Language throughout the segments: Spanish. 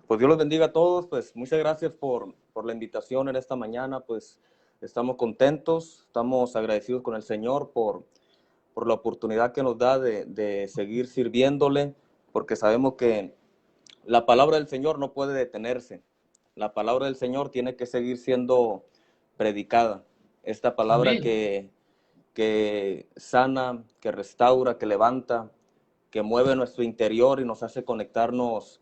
Pues Dios los bendiga a todos, pues muchas gracias por la invitación en esta mañana, pues estamos contentos, estamos agradecidos con el Señor por la oportunidad que nos da de seguir sirviéndole, porque sabemos que la palabra del Señor no puede detenerse, la palabra del Señor tiene que seguir siendo predicada, esta palabra que sana, que restaura, que levanta, que mueve nuestro interior y nos hace conectarnos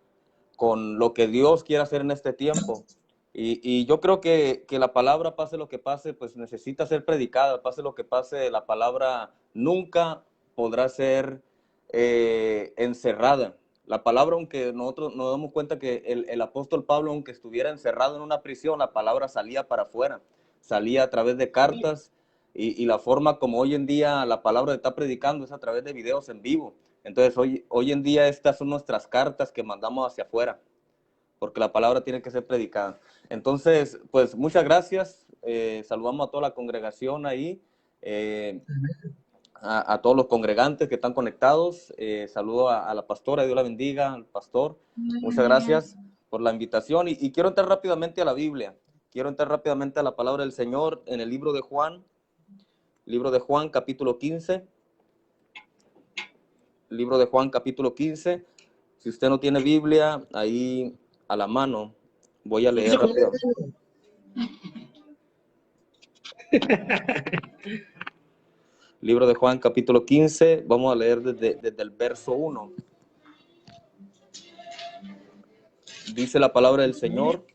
con lo que Dios quiere hacer en este tiempo. Y yo creo que la palabra, pase lo que pase, pues necesita ser predicada, pase lo que pase, la palabra nunca podrá ser encerrada. La palabra, aunque nosotros nos damos cuenta que el apóstol Pablo, aunque estuviera encerrado en una prisión, la palabra salía para afuera, salía a través de cartas y la forma como hoy en día la palabra está predicando es a través de videos en vivo. Entonces, hoy en día estas son nuestras cartas que mandamos hacia afuera, porque la palabra tiene que ser predicada. Entonces, pues muchas gracias. Saludamos a toda la congregación ahí, a todos los congregantes que están conectados. Saludo a la pastora, Dios la bendiga, al pastor. Muchas gracias por la invitación. Y quiero entrar rápidamente a la Biblia. Quiero entrar rápidamente a la palabra del Señor en el libro de Juan, capítulo 15. Libro de Juan, capítulo 15. Si usted no tiene Biblia ahí a la mano, voy a leer rápido. Libro de Juan, capítulo 15. Vamos a leer desde el verso 1. Dice la palabra del Señor.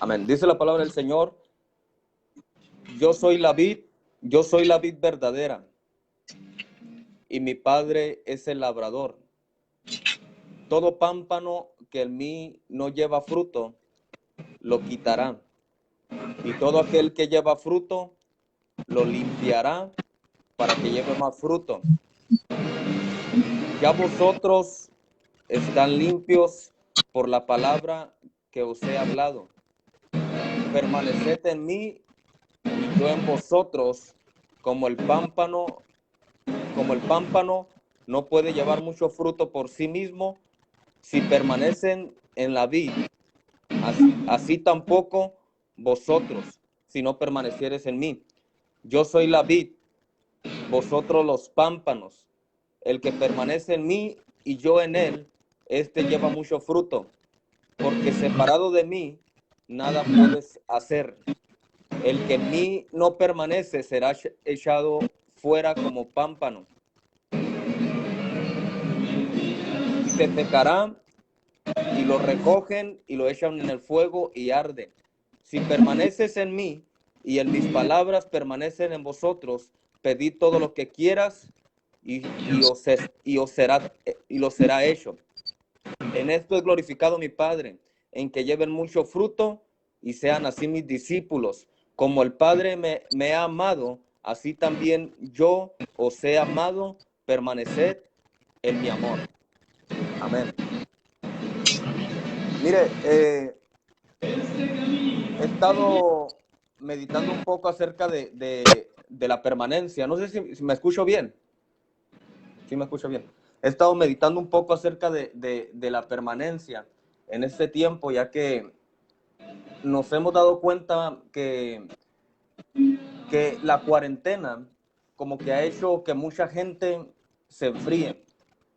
Amén. Dice la palabra del Señor. Yo soy la vid verdadera, y mi Padre es el labrador. Todo pámpano que en mí no lleva fruto, lo quitará. Y todo aquel que lleva fruto, lo limpiará para que lleve más fruto. Ya vosotros están limpios por la palabra que os he hablado. Permaneced en mí y yo en vosotros, como el pámpano no puede llevar mucho fruto por sí mismo si permanecen en la vid. Así tampoco vosotros, si no permaneciereis en mí. Yo soy la vid, vosotros los pámpanos. El que permanece en mí y yo en él, este lleva mucho fruto, porque separado de mí, nada puedes hacer. El que en mí no permanece será echado fuera como pámpano. Y se secará, y lo recogen y lo echan en el fuego y arde. Si permaneces en mí y en mis palabras permanecen en vosotros, pedid todo lo que quieras y os será hecho. En esto es glorificado mi Padre, en que lleven mucho fruto y sean así mis discípulos. Como el Padre me ha amado, así también yo os he amado, permaneced en mi amor. Amén. Mire, he estado meditando un poco acerca de la permanencia. No sé si me escucho bien. Sí me escucho bien. He estado meditando un poco acerca de la permanencia en este tiempo, ya que nos hemos dado cuenta que la cuarentena como que ha hecho que mucha gente se enfríe,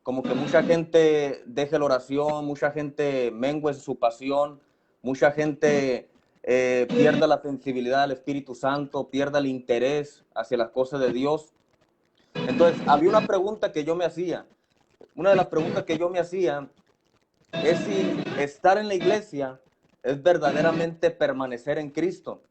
como que mucha gente deje la oración, mucha gente mengue su pasión, mucha gente pierda la sensibilidad del Espíritu Santo, pierda el interés hacia las cosas de Dios. Entonces, había una pregunta que yo me hacía. Una de las preguntas que yo me hacía es si estar en la iglesia es verdaderamente permanecer en Cristo.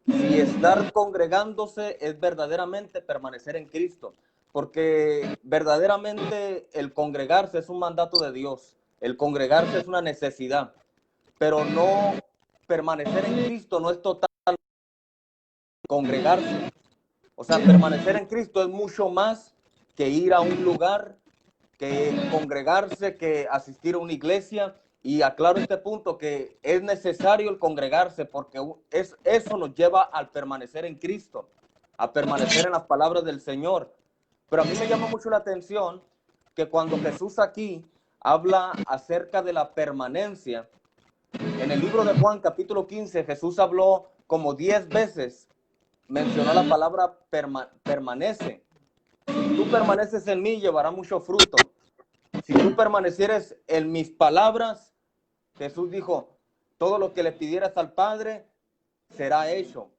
Si estar congregándose es verdaderamente permanecer en Cristo. Porque verdaderamente el congregarse es un mandato de Dios. El congregarse es una necesidad. Pero no permanecer en Cristo no es total congregarse. O sea, permanecer en Cristo es mucho más que ir a un lugar, que congregarse, que asistir a una iglesia. Y aclaro este punto, que es necesario el congregarse porque eso nos lleva al permanecer en Cristo. a permanecer en las palabras del Señor. Pero a mí me llama mucho la atención que cuando Jesús aquí habla acerca de la permanencia, en el libro de Juan capítulo 15, Jesús habló como 10 veces, mencionó la palabra permanece. Si tú permaneces en mí, llevará mucho fruto. Si tú permanecieres en mis palabras, Jesús dijo, todo lo que le pidieras al Padre será hecho.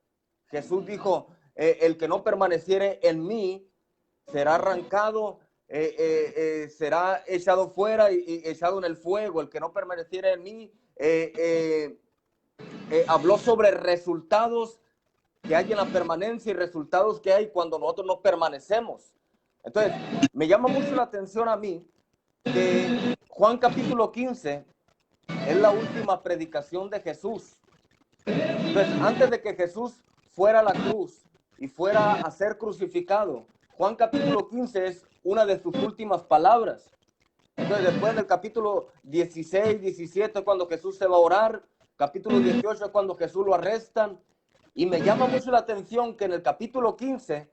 Jesús dijo, el que no permaneciere en mí será arrancado, será echado fuera y echado en el fuego. El que no permaneciere en mí, habló sobre resultados que hay en la permanencia y resultados que hay cuando nosotros no permanecemos. Entonces, me llama mucho la atención a mí que Juan capítulo 15 es la última predicación de Jesús. Entonces, antes de que Jesús fuera a la cruz y fuera a ser crucificado, Juan capítulo 15 es una de sus últimas palabras. Entonces, después del capítulo 16, 17, cuando Jesús se va a orar, capítulo 18 es cuando Jesús lo arrestan, y me llama mucho la atención que en el capítulo 15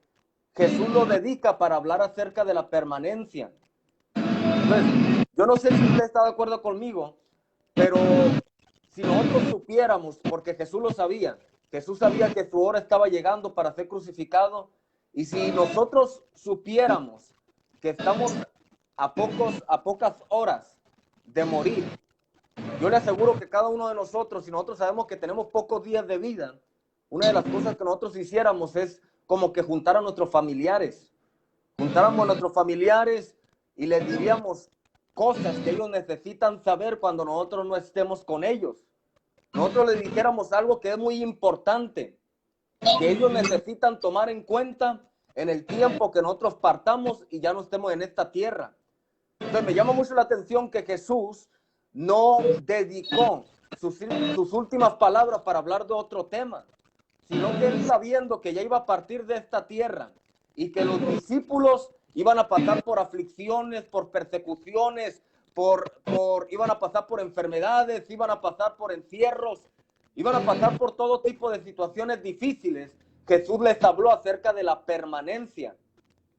Jesús lo dedica para hablar acerca de la permanencia. Entonces, yo no sé si usted está de acuerdo conmigo, pero si nosotros supiéramos, porque Jesús lo sabía, Jesús sabía que su hora estaba llegando para ser crucificado, y si nosotros supiéramos que estamos a pocas horas de morir, yo le aseguro que cada uno de nosotros, si nosotros sabemos que tenemos pocos días de vida, una de las cosas que nosotros hiciéramos es como que juntar a nuestros familiares, juntáramos a nuestros familiares y les diríamos cosas que ellos necesitan saber cuando nosotros no estemos con ellos. Nosotros les dijéramos algo que es muy importante, que ellos necesitan tomar en cuenta en el tiempo que nosotros partamos y ya no estemos en esta tierra. Entonces me llama mucho la atención que Jesús no dedicó sus últimas palabras para hablar de otro tema, sino que él, sabiendo que ya iba a partir de esta tierra y que los discípulos iban a pasar por aflicciones, por persecuciones, iban a pasar por enfermedades, iban a pasar por encierros, iban a pasar por todo tipo de situaciones difíciles, Jesús les habló acerca de la permanencia.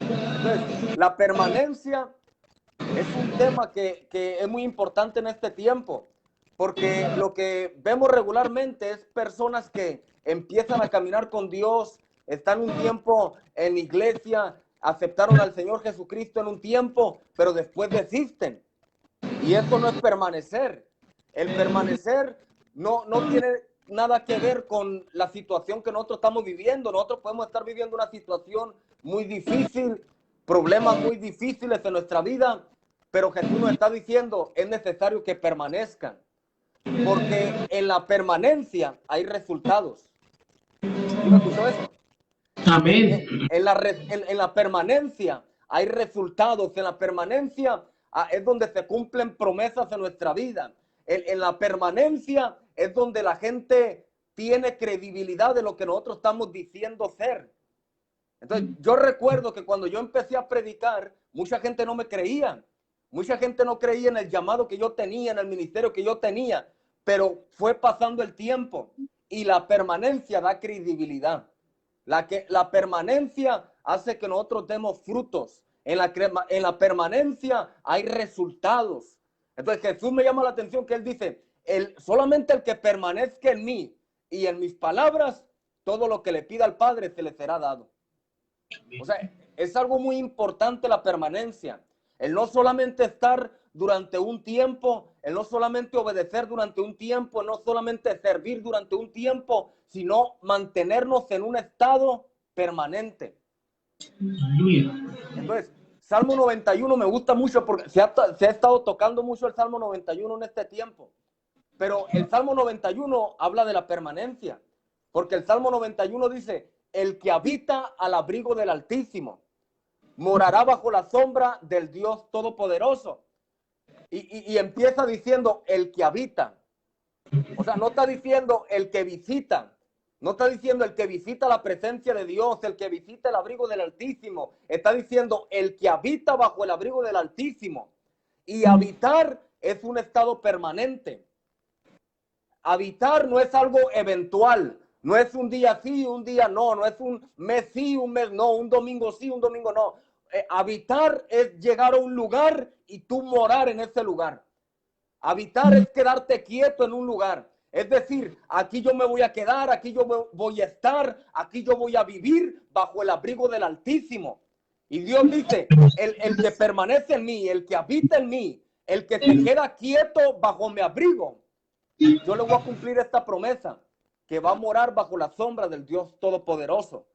Entonces, la permanencia es un tema que es muy importante en este tiempo, porque lo que vemos regularmente es personas que empiezan a caminar con Dios, están un tiempo en la iglesia, aceptaron al Señor Jesucristo en un tiempo, pero después desisten. Y esto no es permanecer. El permanecer no tiene nada que ver con la situación que nosotros estamos viviendo. Nosotros podemos estar viviendo una situación muy difícil, problemas muy difíciles en nuestra vida, pero Jesús nos está diciendo, es necesario que permanezcan, porque en la permanencia hay resultados. ¿Sí me escuchó eso? Amén. En la permanencia hay resultados. En la permanencia es donde se cumplen promesas en nuestra vida. En la permanencia es donde la gente tiene credibilidad de lo que nosotros estamos diciendo ser. Entonces, yo recuerdo que cuando yo empecé a predicar, mucha gente no me creía. Mucha gente no creía en el llamado que yo tenía, en el ministerio que yo tenía, pero fue pasando el tiempo y la permanencia da credibilidad. La permanencia hace que nosotros demos frutos. En la permanencia hay resultados. Entonces Jesús me llama la atención que él dice, solamente el que permanezca en mí y en mis palabras, todo lo que le pida al Padre se le será dado. O sea, es algo muy importante la permanencia. El no solamente estar durante un tiempo, el no solamente obedecer durante un tiempo, el no solamente servir durante un tiempo, sino mantenernos en un estado permanente. Entonces, Salmo 91 me gusta mucho porque se ha estado tocando mucho el Salmo 91 en este tiempo. Pero el Salmo 91 habla de la permanencia, porque el Salmo 91 dice, el que habita al abrigo del Altísimo morará bajo la sombra del Dios Todopoderoso. Y empieza diciendo el que habita. O sea, no está diciendo el que visita. No está diciendo el que visita la presencia de Dios, el que visita el abrigo del Altísimo. Está diciendo el que habita bajo el abrigo del Altísimo. Y habitar es un estado permanente. Habitar no es algo eventual. No es un día sí, un día no. No es un mes sí, un mes no. Un domingo sí, un domingo no. Habitar es llegar a un lugar y tú morar en ese lugar. Habitar es quedarte quieto en un lugar. Es decir, aquí yo me voy a quedar, aquí yo voy a estar, aquí yo voy a vivir bajo el abrigo del Altísimo. Y Dios dice, el que permanece en mí, el que habita en mí, el que se queda quieto bajo mi abrigo, yo le voy a cumplir esta promesa, que va a morar bajo la sombra del Dios Todopoderoso.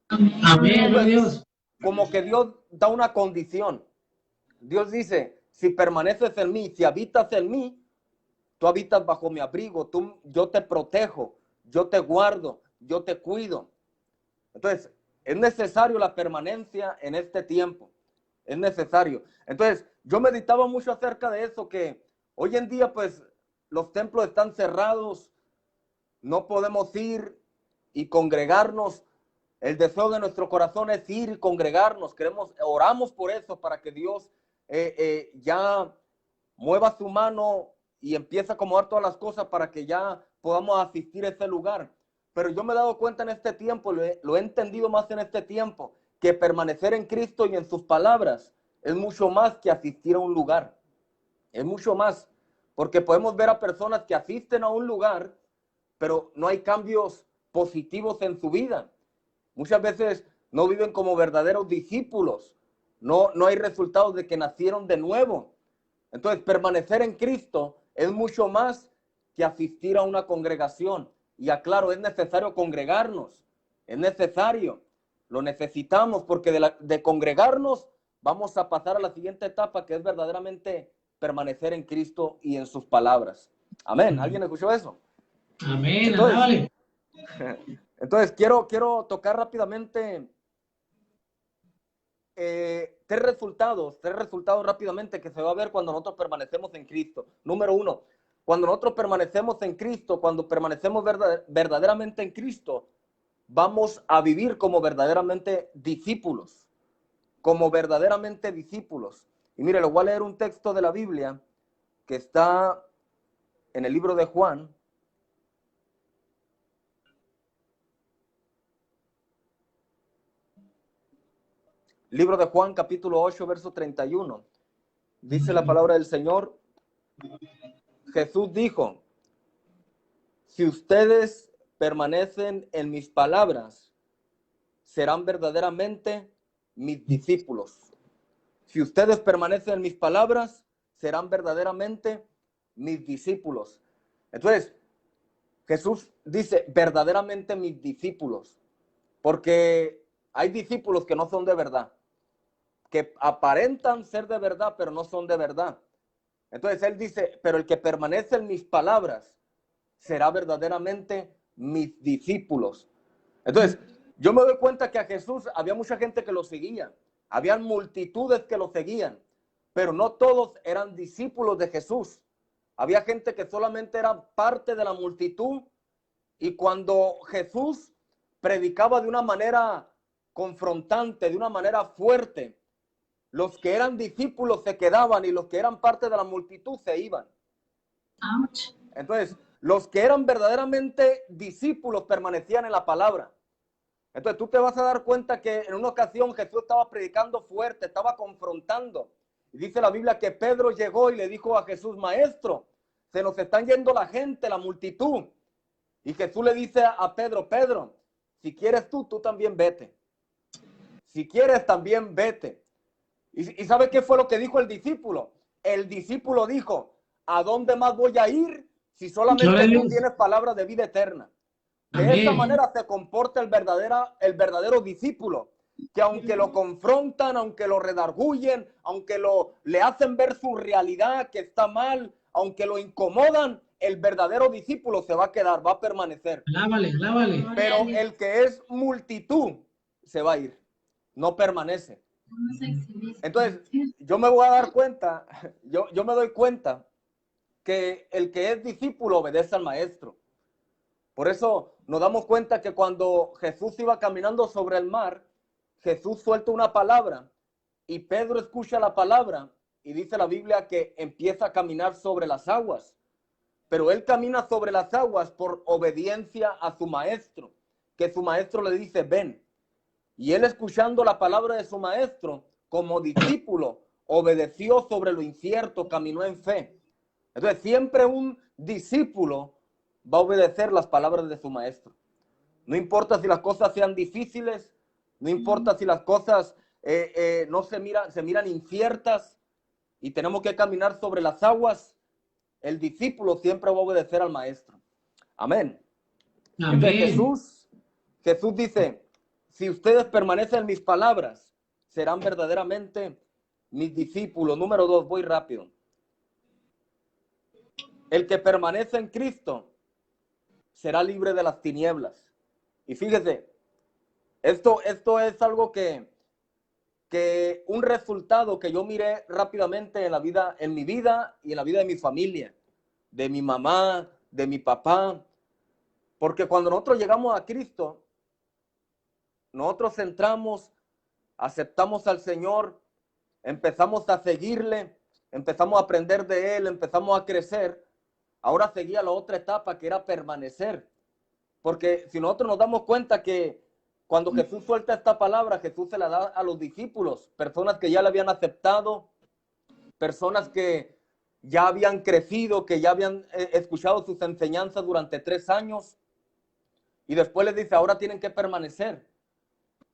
Amén, gloria a Dios. Como que Dios da una condición. Dios dice, si permaneces en mí, si habitas en mí, tú habitas bajo mi abrigo, yo te protejo, yo te guardo, yo te cuido. Entonces, es necesario la permanencia en este tiempo. Es necesario. Entonces, yo meditaba mucho acerca de eso, que hoy en día, pues, los templos están cerrados, no podemos ir y congregarnos. El deseo de nuestro corazón es ir y congregarnos. Oramos por eso, para que Dios ya mueva su mano y empiece a acomodar todas las cosas para que ya podamos asistir a ese lugar. Pero yo me he dado cuenta en este tiempo, lo he entendido más en este tiempo, que permanecer en Cristo y en sus palabras es mucho más que asistir a un lugar. Es mucho más, porque podemos ver a personas que asisten a un lugar, pero no hay cambios positivos en su vida. Muchas veces no viven como verdaderos discípulos. No hay resultados de que nacieron de nuevo. Entonces, permanecer en Cristo es mucho más que asistir a una congregación. Y aclaro, es necesario congregarnos. Es necesario. Lo necesitamos, porque de congregarnos vamos a pasar a la siguiente etapa, que es verdaderamente permanecer en Cristo y en sus palabras. Amén. ¿Alguien escuchó eso? Amén, Entonces, alábale. entonces quiero tocar rápidamente tres resultados rápidamente que se va a ver cuando nosotros permanecemos en Cristo. Número uno, cuando nosotros permanecemos en Cristo, cuando permanecemos verdaderamente en Cristo, vamos a vivir como verdaderamente discípulos, como verdaderamente discípulos. Y mire, le voy a leer un texto de la Biblia que está en el libro de Juan. Libro de Juan, capítulo 8, verso 31. Dice la palabra del Señor. Jesús dijo, si ustedes permanecen en mis palabras, serán verdaderamente mis discípulos. Si ustedes permanecen en mis palabras, serán verdaderamente mis discípulos. Entonces, Jesús dice, verdaderamente mis discípulos, porque hay discípulos que no son de verdad, que aparentan ser de verdad, pero no son de verdad. Entonces él dice, pero el que permanece en mis palabras será verdaderamente mis discípulos. Entonces, yo me doy cuenta que a Jesús había mucha gente que lo seguía, habían multitudes que lo seguían, pero no todos eran discípulos de Jesús. Había gente que solamente era parte de la multitud, y cuando Jesús predicaba de una manera confrontante, de una manera fuerte, los que eran discípulos se quedaban y los que eran parte de la multitud se iban. Entonces, los que eran verdaderamente discípulos permanecían en la palabra. Entonces, tú te vas a dar cuenta que en una ocasión Jesús estaba predicando fuerte, estaba confrontando. Y dice la Biblia que Pedro llegó y le dijo a Jesús, maestro, se nos están yendo la gente, la multitud. Y Jesús le dice a Pedro, Pedro, si quieres tú también vete. Si quieres, también vete. ¿Y sabe qué fue lo que dijo el discípulo? El discípulo dijo, ¿a dónde más voy a ir si solamente tú tienes palabra de vida eterna? De esa manera se comporta el verdadero discípulo, que aunque lo confrontan, aunque lo redarguyen, aunque le hacen ver su realidad que está mal, aunque lo incomodan, el verdadero discípulo se va a quedar, va a permanecer. Lábale. Pero el que es multitud se va a ir, no permanece. Entonces, yo me voy a dar cuenta, yo me doy cuenta que el que es discípulo obedece al maestro. Por eso nos damos cuenta que cuando Jesús iba caminando sobre el mar, Jesús suelta una palabra y Pedro escucha la palabra y dice la Biblia que empieza a caminar sobre las aguas. pero él camina sobre las aguas por obediencia a su maestro, que su maestro le dice, ven. Y él, escuchando la palabra de su maestro, como discípulo, obedeció sobre lo incierto, caminó en fe. Entonces, siempre un discípulo va a obedecer las palabras de su maestro. No importa si las cosas sean difíciles, no importa si las cosas no se miran inciertas y tenemos que caminar sobre las aguas, el discípulo siempre va a obedecer al maestro. Amén. Entonces, Amén. Jesús dice, si ustedes permanecen en mis palabras, serán verdaderamente mis discípulos. Número 2, voy rápido. El que permanece en Cristo será libre de las tinieblas. Y fíjese, esto es algo que un resultado que yo miré rápidamente en mi vida y en la vida de mi familia, de mi mamá, de mi papá, porque cuando nosotros llegamos a Cristo, nosotros entramos, aceptamos al Señor, empezamos a seguirle, empezamos a aprender de Él, empezamos a crecer. Ahora seguía la otra etapa, que era permanecer. Porque si nosotros nos damos cuenta que cuando Jesús suelta esta palabra, Jesús se la da a los discípulos, personas que ya la habían aceptado, personas que ya habían crecido, que ya habían escuchado sus enseñanzas durante 3 años, y después les dice, ahora tienen que permanecer.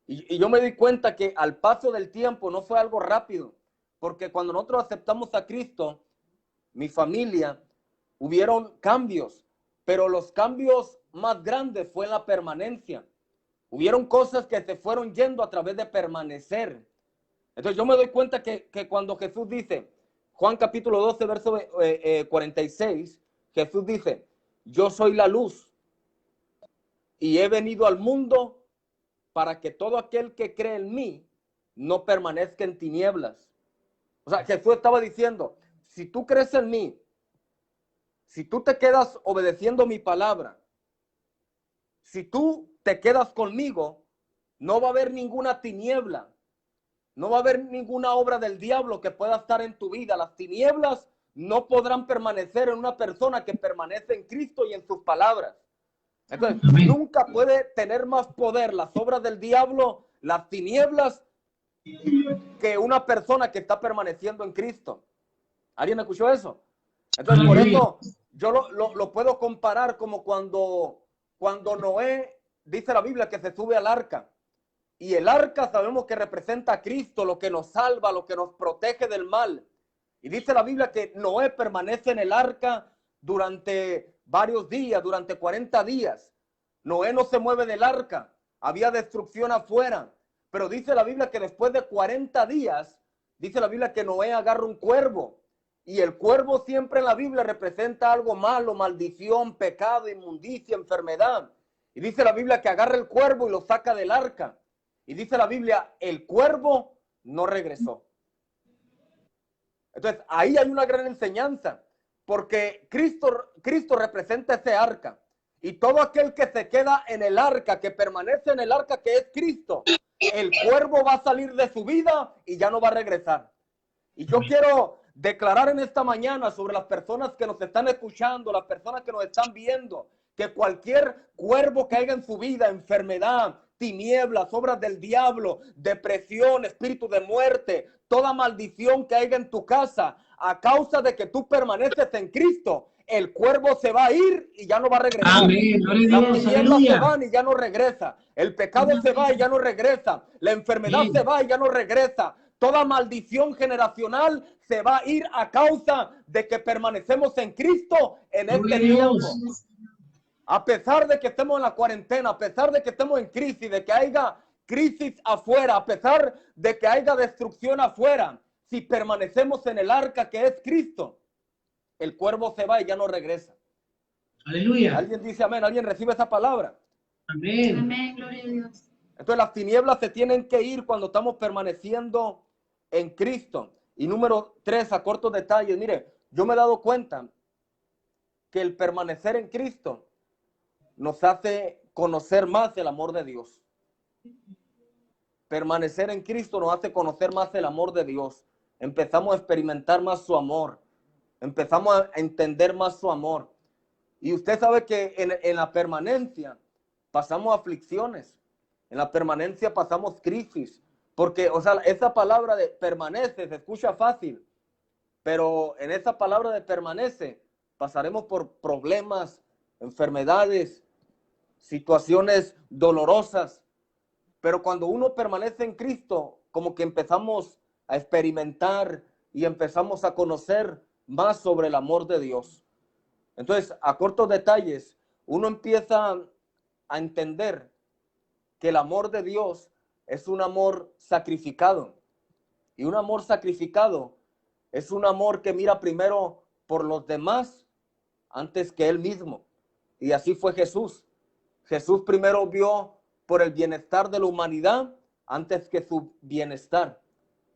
Y yo me di cuenta que al paso del tiempo no fue algo rápido, porque cuando nosotros aceptamos a Cristo, mi familia, hubieron cambios, pero los cambios más grandes fue en la permanencia. Hubieron cosas que se fueron yendo a través de permanecer. Entonces yo me doy cuenta que cuando Jesús dice, Juan capítulo 12, verso 46, Jesús dice, yo soy la luz y he venido al mundo para que todo aquel que cree en mí no permanezca en tinieblas. O sea, Jesús estaba diciendo, si tú crees en mí, si tú te quedas obedeciendo mi palabra, si tú te quedas conmigo, no va a haber ninguna tiniebla, no va a haber ninguna obra del diablo que pueda estar en tu vida. Las tinieblas no podrán permanecer en una persona que permanece en Cristo y en sus palabras. Entonces, Amén. nunca puede tener más poder las obras del diablo, las tinieblas, que una persona que está permaneciendo en Cristo. ¿Alguien escuchó eso? Entonces, por eso yo lo puedo comparar como cuando Noé, dice la Biblia, que se sube al arca. Y el arca sabemos que representa a Cristo, lo que nos salva, lo que nos protege del mal. Y dice la Biblia que Noé permanece en el arca durante varios días, durante 40 días. Noé no se mueve del arca, había destrucción afuera. Pero dice la Biblia que después de 40 días, dice la Biblia que Noé agarra un cuervo. Y el cuervo siempre en la Biblia representa algo malo, maldición, pecado, inmundicia, enfermedad. Y dice la Biblia que agarra el cuervo y lo saca del arca. Y dice la Biblia, el cuervo no regresó. Entonces, ahí hay una gran enseñanza, porque Cristo representa ese arca. Y todo aquel que se queda en el arca, que permanece en el arca que es Cristo, el cuervo va a salir de su vida y ya no va a regresar. Y yo quiero declarar en esta mañana sobre las personas que nos están escuchando, las personas que nos están viendo, que cualquier cuervo que haya en su vida, enfermedad, tinieblas, obras del diablo, depresión, espíritu de muerte, toda maldición que haya en tu casa, a causa de que tú permaneces en Cristo, el cuervo se va a ir y ya no va a regresar. Amén. Gloria a Las Dios. tinieblas Aleluya. se van y ya no regresa. El pecado se va y ya no regresa. La enfermedad Amén. se va y ya no regresa. Toda maldición generacional se va a ir a causa de que permanecemos en Cristo en Gloria este a tiempo. Dios. A pesar de que estemos en la cuarentena, a pesar de que estemos en crisis, de que haya crisis afuera, a pesar de que haya destrucción afuera, si permanecemos en el arca que es Cristo, el cuervo se va y ya no regresa. Aleluya. ¿Alguien dice amén? ¿Alguien recibe esa palabra? Amén. Amén, gloria a Dios. Entonces las tinieblas se tienen que ir cuando estamos permaneciendo en Cristo. Y número 3, a cortos detalles, mire, yo me he dado cuenta que el permanecer en Cristo nos hace conocer más el amor de Dios. Permanecer en Cristo nos hace conocer más el amor de Dios. Empezamos a experimentar más su amor. Empezamos a entender más su amor. Y usted sabe que en la permanencia pasamos aflicciones, en la permanencia pasamos crisis, porque, o sea, esa palabra de permanece se escucha fácil, pero en esa palabra de permanece pasaremos por problemas, enfermedades, situaciones dolorosas, pero cuando uno permanece en Cristo, como que empezamos a experimentar y empezamos a conocer más sobre el amor de Dios. Entonces, a cortos detalles, uno empieza a entender que el amor de Dios es un amor sacrificado. Y un amor sacrificado es un amor que mira primero por los demás antes que él mismo. Y así fue Jesús. Jesús primero vio por el bienestar de la humanidad antes que su bienestar.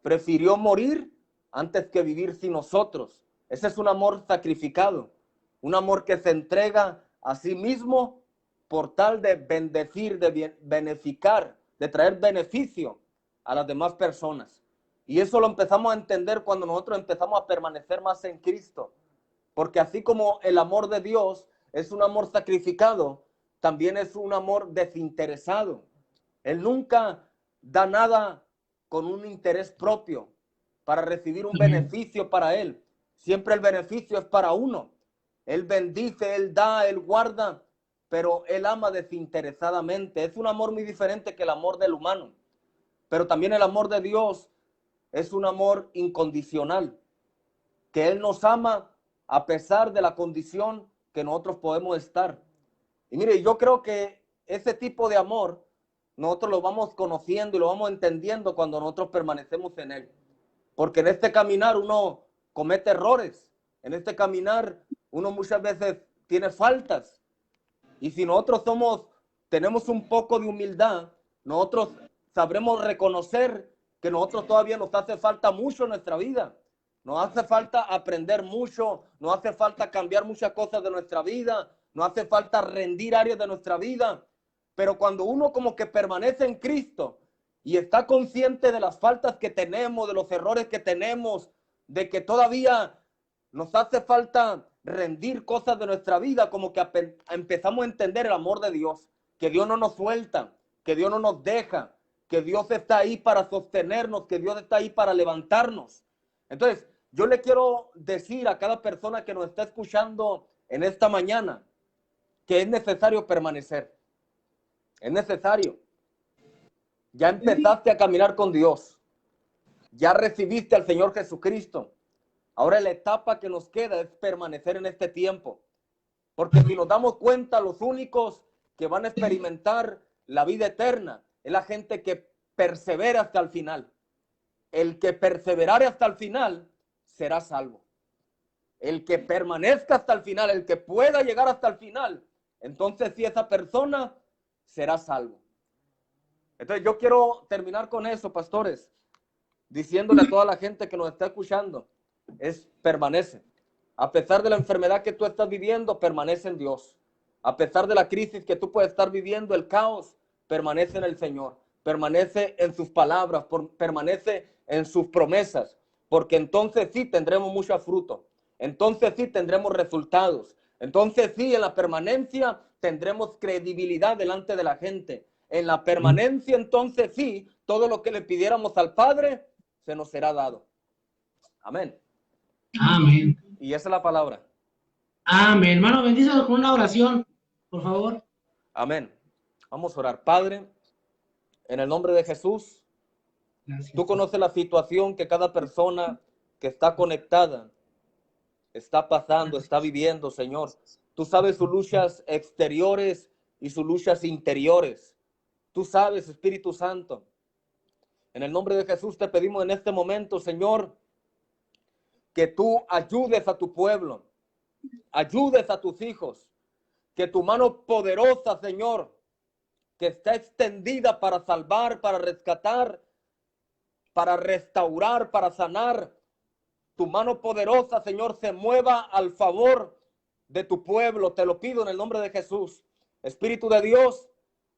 Prefirió morir antes que vivir sin nosotros. Ese es un amor sacrificado. Un amor que se entrega a sí mismo por tal de bendecir, de beneficiar, de traer beneficio a las demás personas. Y eso lo empezamos a entender cuando nosotros empezamos a permanecer más en Cristo. Porque así como el amor de Dios es un amor sacrificado, también es un amor desinteresado. Él nunca da nada con un interés propio para recibir un beneficio para él. Siempre el beneficio es para uno. Él bendice, él da, él guarda, pero él ama desinteresadamente. Es un amor muy diferente que el amor del humano. Pero también el amor de Dios es un amor incondicional, que él nos ama a pesar de la condición que nosotros podemos estar. Y mire, yo creo que ese tipo de amor nosotros lo vamos conociendo y lo vamos entendiendo cuando nosotros permanecemos en él. Porque en este caminar uno comete errores. En este caminar uno muchas veces tiene faltas. Y si nosotros tenemos un poco de humildad, nosotros sabremos reconocer que nosotros todavía nos hace falta mucho en nuestra vida. Nos hace falta aprender mucho, nos hace falta cambiar muchas cosas de nuestra vida, nos hace falta rendir áreas de nuestra vida. Pero cuando uno como que permanece en Cristo y está consciente de las faltas que tenemos, de los errores que tenemos, de que todavía nos hace falta rendir cosas de nuestra vida, como que empezamos a entender el amor de Dios, que Dios no nos suelta, que Dios no nos deja, que Dios está ahí para sostenernos, que Dios está ahí para levantarnos. Entonces, yo le quiero decir a cada persona que nos está escuchando en esta mañana que es necesario permanecer. Es necesario. Ya empezaste a caminar con Dios. Ya recibiste al Señor Jesucristo. Ahora la etapa que nos queda es permanecer en este tiempo. Porque si nos damos cuenta, los únicos que van a experimentar la vida eterna es la gente que persevera hasta el final. El que perseverare hasta el final será salvo. El que permanezca hasta el final, el que pueda llegar hasta el final, entonces sí, esa persona será salvo. Entonces yo quiero terminar con eso, pastores, diciéndole a toda la gente que nos está escuchando, permanece. A pesar de la enfermedad que tú estás viviendo, permanece en Dios. A pesar de la crisis que tú puedes estar viviendo, el caos, permanece en el Señor. Permanece en sus palabras, permanece en sus promesas, porque entonces sí tendremos mucho fruto. Entonces sí tendremos resultados. Entonces sí, en la permanencia tendremos credibilidad delante de la gente. En la permanencia, entonces sí, todo lo que le pidiéramos al Padre se nos será dado. Amén. Amén. Y esa es la palabra. Amén. Hermano, bendícenos con una oración, por favor. Amén. Vamos a orar. Padre, en el nombre de Jesús, Gracias. tú conoces la situación que cada persona que está conectada está pasando, está viviendo, Señor. Tú sabes sus luchas exteriores y sus luchas interiores. Tú sabes, Espíritu Santo. En el nombre de Jesús te pedimos en este momento, Señor, que tú ayudes a tu pueblo, ayudes a tus hijos, que tu mano poderosa, Señor, que está extendida para salvar, para rescatar, para restaurar, para sanar, tu mano poderosa, Señor, se mueva al favor de tu pueblo. Te lo pido en el nombre de Jesús. Espíritu de Dios,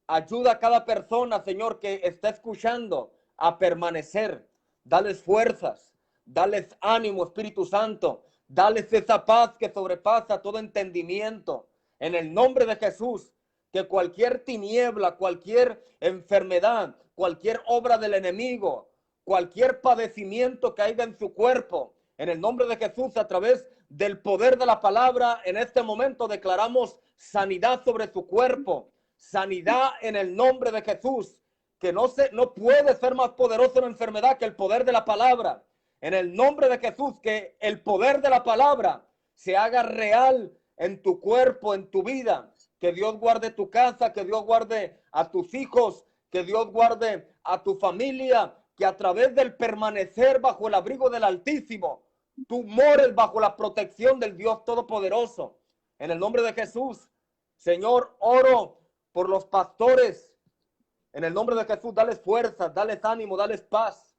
ayuda a cada persona, Señor, que está escuchando a permanecer. Dales fuerzas, dales ánimo, Espíritu Santo. Dales esa paz que sobrepasa todo entendimiento. en el nombre de Jesús, que cualquier tiniebla, cualquier enfermedad, cualquier obra del enemigo, cualquier padecimiento que haya en su cuerpo, en el nombre de Jesús, a través del poder de la palabra, en este momento declaramos sanidad sobre su cuerpo, sanidad en el nombre de Jesús, que no puede ser más poderoso la enfermedad que el poder de la palabra. En el nombre de Jesús, que el poder de la palabra se haga real en tu cuerpo, en tu vida. Que Dios guarde tu casa, que Dios guarde a tus hijos, que Dios guarde a tu familia, que a través del permanecer bajo el abrigo del Altísimo, tú mores bajo la protección del Dios Todopoderoso. En el nombre de Jesús, Señor, oro por los pastores. En el nombre de Jesús, dales fuerza, dales ánimo, dales paz.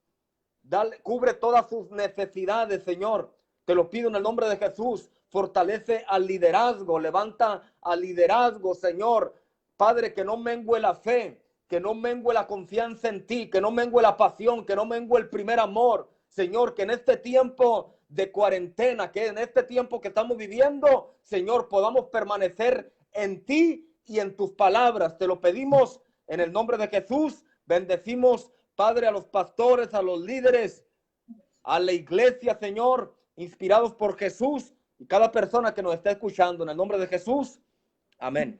Cubre todas sus necesidades, Señor. Te lo pido en el nombre de Jesús. Fortalece al liderazgo, levanta al liderazgo, Señor. Padre, que no mengue la fe, que no mengue la confianza en ti, que no mengue la pasión, que no mengue el primer amor. Señor, que en este tiempo de cuarentena, que en este tiempo que estamos viviendo, Señor, podamos permanecer en ti y en tus palabras. Te lo pedimos en el nombre de Jesús. Bendecimos, Padre, a los pastores, a los líderes, a la iglesia, Señor, inspirados por Jesús y cada persona que nos está escuchando. En el nombre de Jesús. Amén.